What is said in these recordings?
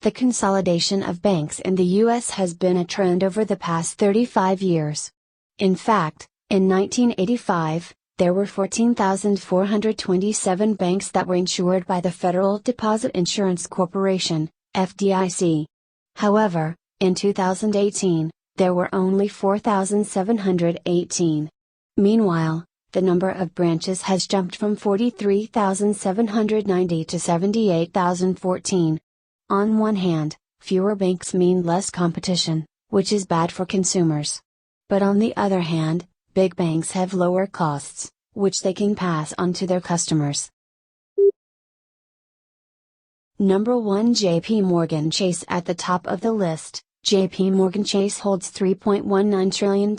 The consolidation of banks in the U.S. has been a trend over the past 35 years. In fact, in 1985, there were 14,427 banks that were insured by the Federal Deposit Insurance Corporation, FDIC. However, in 2018, there were only 4,718. Meanwhile, the number of branches has jumped from 43,790 to 78,014. On one hand, fewer banks mean less competition, which is bad for consumers. But on the other hand, big banks have lower costs, which they can pass on to their customers. Number 1, JPMorgan Chase. At the top of the list, JPMorgan Chase holds $3.19 trillion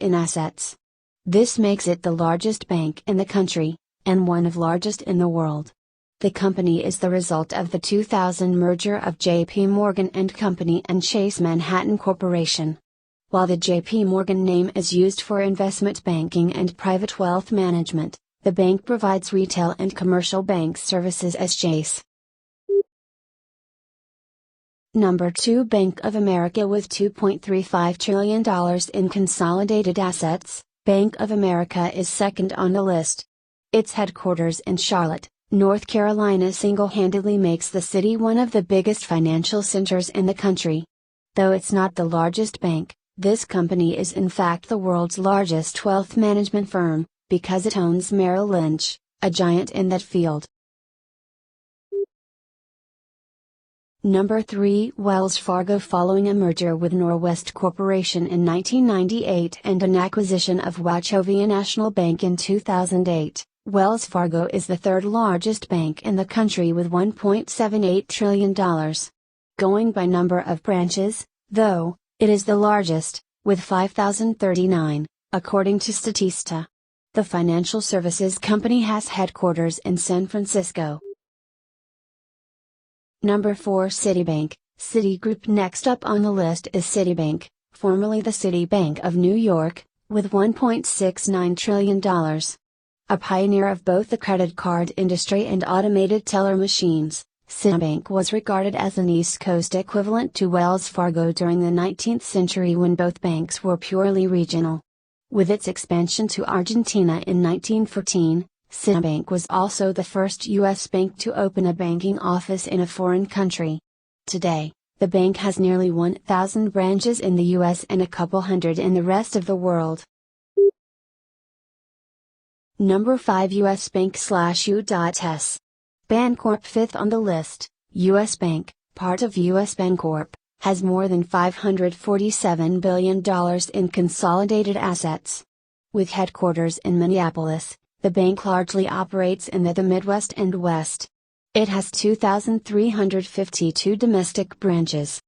in assets. This makes it the largest bank in the country, and one of largest in the world. The company is the result of the 2000 merger of JPMorgan & Company and Chase Manhattan Corporation. While the JPMorgan name is used for investment banking and private wealth management, the bank provides retail and commercial bank services as Chase. Number 2, Bank of America. With $2.35 trillion in consolidated assets, Bank of America is second on the list. Its headquarters in Charlotte, North Carolina single-handedly makes the city one of the biggest financial centers in the country. Though it's not the largest bank, this company is in fact the world's largest wealth management firm, because it owns Merrill Lynch, a giant in that field. Number 3, Wells Fargo. Following a merger with Norwest Corporation in 1998 and an acquisition of Wachovia National Bank in 2008, Wells Fargo is the third largest bank in the country with $1.78 trillion. Going by number of branches, though, it is the largest, with 5,039, according to Statista. The financial services company has headquarters in San Francisco. Number 4, Citibank. Citigroup. Next up on the list is Citibank, formerly the Citibank of New York, with $1.69 trillion. A pioneer of both the credit card industry and automated teller machines, Citibank was regarded as an East Coast equivalent to Wells Fargo during the 19th century when both banks were purely regional. With its expansion to Argentina in 1914, Citibank was also the first U.S. bank to open a banking office in a foreign country. Today, the bank has nearly 1,000 branches in the U.S. and a couple hundred in the rest of the world. Number 5, U.S. Bank/U.S. Bancorp. Fifth on the list, U.S. Bank, part of U.S. Bancorp, has more than $547 billion in consolidated assets. With headquarters in Minneapolis, the bank largely operates in the Midwest and West. It has 2,352 domestic branches,